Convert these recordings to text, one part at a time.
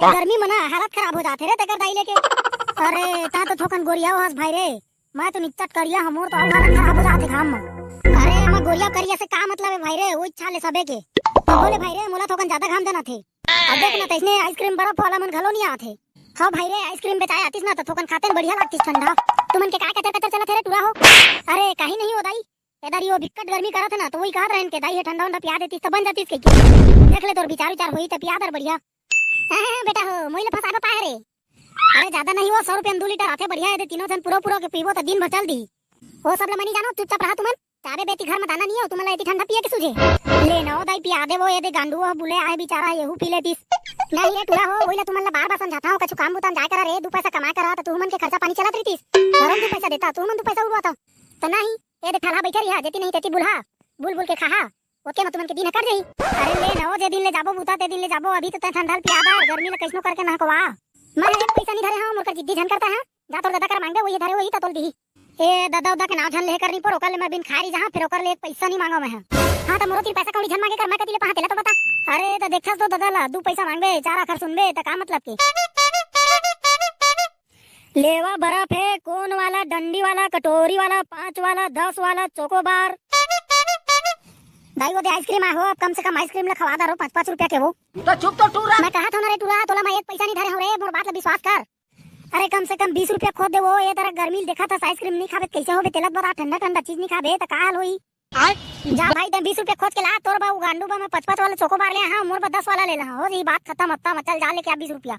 गर्मी में ना हालत खराब हो जाते रे तेकर दाई लेके। अरे ता तो थोकन गोरिया हस भाई रे, मैं तो निकट करिया हमोर तो हालत खराब हो जाते घाम में। अरे मैं गोरिया करिया से का मतलब है भाई रे, वो इच्छा ले सबे के। तो बोले भाई रे मोला थोकन ज्यादा घाम देना थे। अब देख ना तइसने आइसक्रीम बर्फ वाला मन घलो नहीं आथे। हां भाई रे आइसक्रीम बेचाए आतिस ना तो थोकन खाते न बढ़िया लागतिस ठंडा। तुमन के का कचर कचर चलत रे टूरा हो। अरे कहीं नहीं हो दाई, एदारी वो बिकट गर्मी करत है ना तो वही कहत रहन के दाई है ठंडा ठंडा पिया देतिस तो बन जातिस के। देख ले तोर विचार विचार होई त पिया दर बढ़िया। हां बेटा हो मोइले फसाबा पाए रे। अरे ज्यादा नहीं हो 100 रुपया 2 लीटर आथे बढ़िया है, दे तीनों जन पूरा पूरा के पीबो तो दिन भर चल दी। वो सब मनी जानो चुपचाप रहा तुमन। चाबे बेटी घर में दाना नहीं हो तुमला इतनी ठंडा पिए के सुझे। ले ना दाई पिया दे वो ये दे गांडू हो बुले आए बेचारा येहू पी लेतिस। नहीं ये टूरा हो वहीला तुमला बार बार समझाता हूं कछु काम बुतान जाय करा रे, 2 पैसा कमा करा तो तुमन के खर्चा पानी चलत रहितिस। घरों 2 पैसा देता तुमन 2 पैसा उड़वाता तो नहीं ये दे थाला बैठे रिहा जेती नहीं तेती बुलहा बुल बुल के खाहा ओके तुमन के दिन कर जाई। अरे ले ना जे दिन ले जाबो बुता ते दिन ले जाबो, अभी तो तै ठंडा पिया दा गर्मी ले कैसनो करके ना कवा। मैं एक पैसा नहीं धरे हां मोर कर जिद्दी झन करता है, जा तोर दादा कर मांगे वही धरे वही तोल दी। ए दादा उदा के नाव झन लेकर नहीं पर ओकर ले मैं बिन खारी जहां फिर ओकर ले एक पैसा नहीं मांगो मैं। हां तो मोरो 3 पैसा कौड़ी झन मांगे कर मैं कतिले पहा तेला तो बता। अरे तो देखथस तो दादा ला 2 पैसा मांगबे 4 आखर सुनबे त का मतलब के। लेवा बर्फ है कोन वाला डंडी वाला कटोरी वाला 5 वाला 10 वाला चोकोबार। दाई वो दे आइसक्रीम हो, अब कम से कम आइसक्रीम ले खवा दरो 5-5 रुपया के वो। तो चुप तो टूरा मैं कहा था ना रे टूरा तोला मैं एक पैसा नहीं धरे हो रे, मोर बात ला विश्वास कर। अरे कम से कम 20 रुपया खोद दे वो, ये तरह गर्मी देखा था आइसक्रीम नहीं खाबे कैसे होबे, तेलत बता ठंडा ठंडा चीज नहीं खाबे त का हाल होई। जा भाई दे 20 रुपया खोज के ला, तोर बा गांडू बा मैं 5-5 वाला चोकोबार ले हां, मोर बा 10 वाला ले ला हो जी बात खत्म। अब चल जा लेके आ 20 रुपया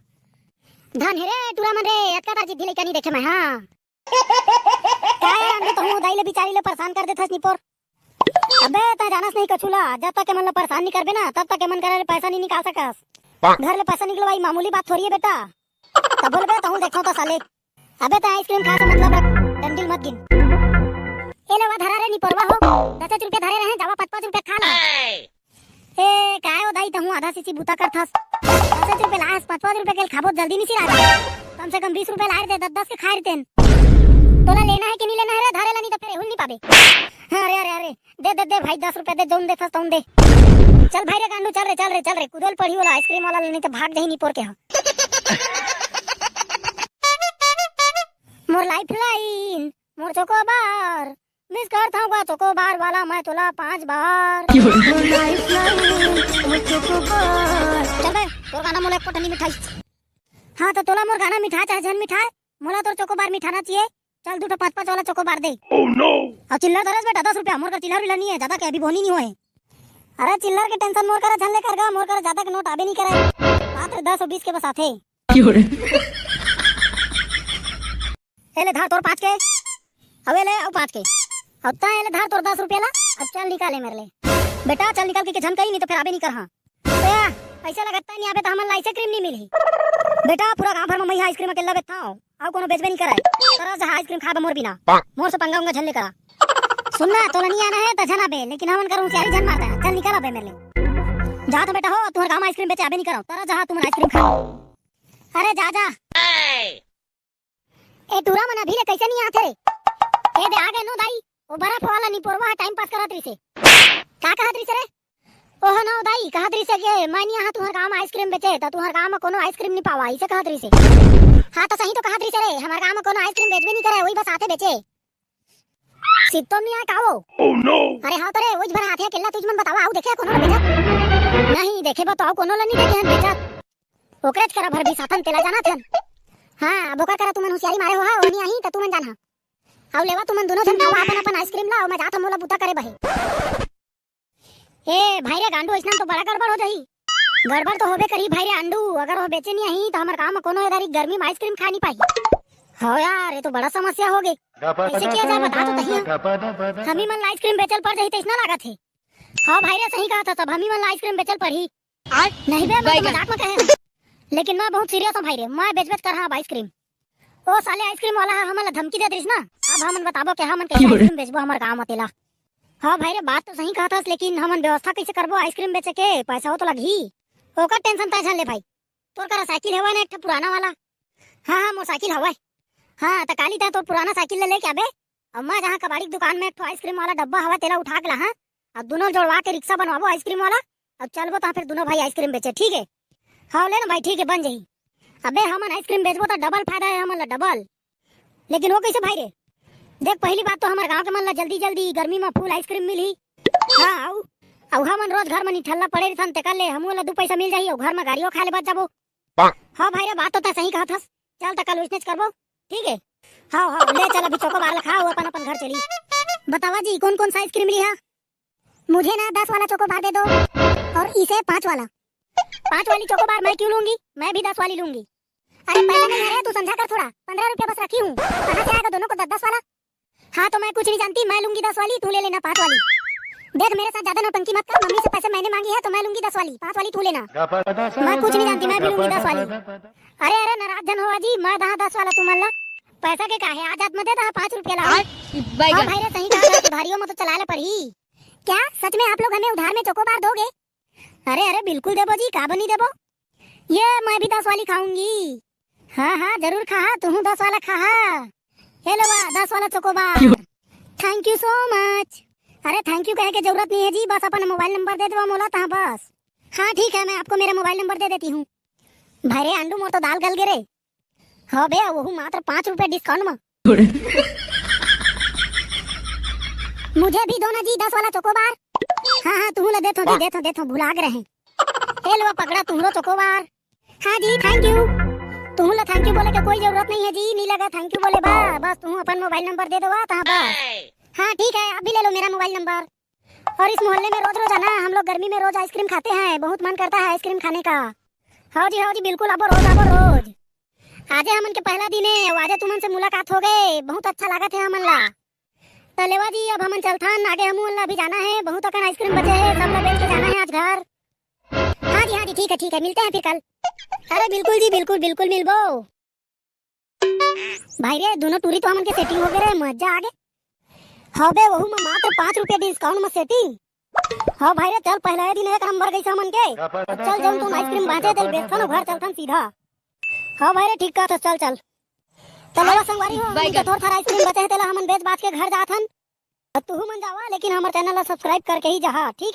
धन है रे टूरा मन रे, अतका तार जिद्दी लेके नहीं देखे मैं। हां काय अंडे तो हूं दाई ले बिचारी ले परेशान कर देथस निपोर। अबे ता जानस नहीं कछुला, जब तक के मन ला परेशान नहीं करबे ना तब तक के मन करे पैसा नहीं निकाल सकस। घर ले पैसा निकलवाई मामूली बात थोड़ी है बेटा। तब बोलबे तो हूं देखो तो साले। अबे ता आइसक्रीम खा से मतलब रख, डंडिल मत गिन। ए ले वा धरा रे नहीं परवा हो, 10 रुपया धरे रहे जावा 5-5 रुपया खा ला। ए काय हो दाई तहु आधा सीसी बूता करथस, 10 रुपया लास 5-5 रुपया के खाबो जल्दी नहीं सिरा। कम से कम 20 रुपया लाए दे 10-10 के खाए रहतेन। तोला लेना है कि नहीं लेना है रे, धरे ला नहीं तो फिर हुल नहीं पाबे। अरे अरे अरे दे दे दे भाई 10 रुपया दे, जोन दे फस दे। चल भाई रे गांडू चल रे कुदल पड़ी वाला आइसक्रीम वाला लेने तो भाग जाही नहीं पोर के। मोर लाइफ लाइन मोर चोकोबार मिस करता हूँ चोकोबार वाला मैं तोला 5 बार। मोर लाइफ लाइन मोर चोकोबार। चल बे तोर गाना मोला एक पटनी मिठाई। हाँ तो तोला मोर गाना मिठा चाहे जन मिठाई, मोला तोर चोकोबार मिठाना चाहिए। चल 2 5-5 वाला चोकोबार दे। Oh no! अब चिल्लर दरस बेटा 10 रुपया, मोर का चिल्लर विला नहीं है ज्यादा के अभी बोनी नहीं होए। अरे चिल्लर के टेंशन मोर करा झल्ले कर गा, मोर करा ज्यादा के नोट आबे नहीं करे, मात्र 10 और 20 के बस आथे। एले धार तोर 5 के, अबे ले अब 5 के, अब ता एले धार तोर 10 रुपया ला। अब चल निकाले मेरे ले बेटा, चल निकाल के झन कहीं नहीं तो फिर आबे नहीं कर। हां पैसा लगता नहीं आबे तो हमन आइसक्रीम नहीं मिली बेटा। पूरा गांव भर में मैं आइसक्रीम अकेला बेचता हूं, आउ कोनो बेचबे नहीं कराए। तरह से आइसक्रीम खाबे मोर बिना, मोर से पंगा उंगा झल्ले करा। सुनना तोला नहीं आना है तो झन आबे, लेकिन हमन करूं सियारी झन मारता है। चल निकाल आबे मेरे ले। जा तो बेटा हो तुम्हारे गांव आइसक्रीम बेचे आबे नहीं करो, तरह जहां तुम आइसक्रीम खाओ। अरे जा जा ए टूरा मन अभी ले कैसे नहीं आते रे। ए दे आ गए नो दाई, वो बर्फ वाला नहीं पोरवा टाइम पास करत रही से। का कहत रही से रे? ओह नो दाई कहत रही से के मैं नहीं यहां तुम्हारे गांव में आइसक्रीम बेचे तो तुम्हारे गांव में कोनो आइसक्रीम नहीं पावा, इसे कहत रही से। हां तो सही तो कहत रही से रे, हमारे गांव में कोनो आइसक्रीम बेचबे नहीं करे, वही बस आते बेचे। सितो नहीं आए काओ। Oh no! अरे हां तो रे वही भर आथे अकेला तुझ मन बतावा आउ देखे कोनो बेचत नहीं, देखे बताओ कोनो ला नहीं देखे हन बेचत। ओकरेज करा भर भी साथन तेला जाना थन। हां अब ओकर करा तुमन होशियारी मारे हो हा ओनी आही त तुमन जाना। आउ लेवा तुमन दोनों जन खावा अपन अपन आइसक्रीम लाओ, मैं जात मोला बुता करे बहे। ए भाई रे गांडू इसना तो बड़ा गड़बड़ हो जाई। गड़बड़ तो होबे करी भाई रे अंडू, अगर वो बेचे नहीं आई तो हमार गांव में कोनो इधर गर्मी में आइसक्रीम खा नहीं पाई। हो यार ये तो बड़ा समस्या हो गई, कैसे किया जाए बता तो तहिया। हमी मन आइसक्रीम बेचल पड़ जाई त इतना लागत है। हां भाई रे सही कहा था, सब हमी मन आइसक्रीम बेचल पड़ी नहीं बे, मैं मजाक में कहे, लेकिन मैं बहुत सीरियस हूं भाई रे, मैं बेच कर हां आइसक्रीम। ओ साले आइसक्रीम वाला हमला धमकी देत रहिस ना, अब हमन बताबो के हमन कैसे आइसक्रीम बेचबो हमर गांव में तेला। हां भाई रे बात तो सही कहा था, लेकिन हमन व्यवस्था कैसे करबो आइसक्रीम बेचे के, पैसा हो तो लगी ओकर टेंशन ता झन ले भाई। तोर करा साइकिल हेवा ना एक पुराना वाला। हां हां मोर साइकिल हवा। हां त काली ता तो पुराना साइकिल ले लेके आबे, अम्मा जहां कबाड़ी दुकान में एक आइसक्रीम वाला डब्बा हवा तेला उठा के ला। हां अब दोनों जोड़वा के रिक्शा बनवाबो आइसक्रीम वाला, अब चलबो ता फिर दोनों भाई आइसक्रीम बेचे, ठीक है। हां ले ना भाई ठीक है बन जाई। अबे हमन आइसक्रीम बेचबो तो डबल फायदा है हमन ला, डबल। लेकिन वो कैसे भाई रे? देख पहली बात तो हमारे गांव के मन ला जल्दी जल्दी गर्मी में फुल आइसक्रीम मिली। हां आउ हमन रोज घर में निठल्ला पड़े रहन ते कर ले हमू ला 2 पैसा मिल जाई और घर में गाड़ियों खा ले बच जाबो। हां भाई रे बात तो सही कहत हस। चल त कल बिजनेस करबो, ठीक है? हां ले चल अभी चोको बार खाओ अपन अपन घर चली। बतावा जी कौन कौन सा आइसक्रीम ली है? मुझे ना 10 वाला चोको बार दे दो और इसे 5 वाला। 5 वाली चोको बार मैं क्यों लूंगी? मैं भी 10 वाली लूंगी। अरे पैसा नहीं है तू समझा कर थोड़ा, 15 रुपया बस रखी हूँ, कहाँ से आएगा दोनों को 10-10 वाला? हाँ तो मैं कुछ नहीं जानती, मैं लूंगी 10 वाली, तू ले लेना 5 वाली। देख मेरे साथ ज्यादा नौटंकी मत कर, मम्मी से पैसे मैंने मांगी है तो मैं लूंगी 10 वाली, 5 वाली तू लेना। मैं कुछ नहीं जानती, मैं भी लूंगी 10 वाली। अरे अरे नाराज जन हो जी, मैं दहा 10 वाला तू मन ला पैसा के काहे आजाद मत दे 5 रुपया ला। भाई रे सही कहा, भारियों में तो चला ले पड़ी। क्या सच में आप लोग हमें उधार में चोकोबार दोगे? अरे अरे बिल्कुल देबो जी, का बनी देबो। ये मैं भी 10 वाली खाऊंगी। हाँ जरूर खा, तू 10 वाला खा। हेलो 10 वाला chocobar. Thank you so much. अरे थैंक यू कहे के जरूरत नहीं है जी, बस अपन मोबाइल नंबर दे दो मोला ता बस। हाँ ठीक है, मैं आपको मेरा मोबाइल नंबर दे देती हूँ। भाई रे अंडू मोर तो दाल गल गिरे। हाँ बे वो मात्र 5 रुपए डिस्काउंट में। मुझे भी दो ना जी 10 वाला चोकोबार। हाँ तू ला देथो भुला गए हैं। हेलो पकड़ा तुहरो चोकोबार। हाँ जी थैंक यू। तुम ला थैंक यू बोले के कोई जरूरत नहीं है जी, नहीं लगा थैंक यू बोले बस तुम अपन मोबाइल नंबर दे दो ता बस। हाँ ठीक है, आप भी ले लो मेरा मोबाइल नंबर। और इस मोहल्ले में रोज रोज आना, हम लोग गर्मी में रोज आइसक्रीम खाते हैं, बहुत मन करता है आइसक्रीम खाने का। हाँ जी बिल्कुल, अब रोज। आज हमन के पहला दिन है, आज तुमन से मुलाकात हो गए, बहुत अच्छा लगा थे हमन ला। तलेवा जी अब हमन चलथन, आगे हमन ला भी जाना है, बहुत अकन आइसक्रीम बचे है, सब ला बेच के जाना है आज घर। हाँ जी ठीक है मिलते हैं फिर कल। अरे बिल्कुल जी बिल्कुल मिलबो। भाई रे दोनों टूरी तो हमन के सेटिंग हो गए, मजा आ गए। हाँ बे वहू में मात्र 5 रुपया डिस्काउंट में सेटिंग। हाँ भाई रे चल पहला दिन एक नंबर गई हमन के। चल जब तुम आइसक्रीम बांटे तेल बेचथन घर चलथन सीधा। हाँ भाई रे ठीक कहा, चल चलो संगवारी हो, थोड़ा थारा आइसक्रीम बचे है तेला हमन बेच बाच के घर जाथन। तू मन जावा, लेकिन हमारे चैनल ला सब्सक्राइब करके ही जा, ठीक है?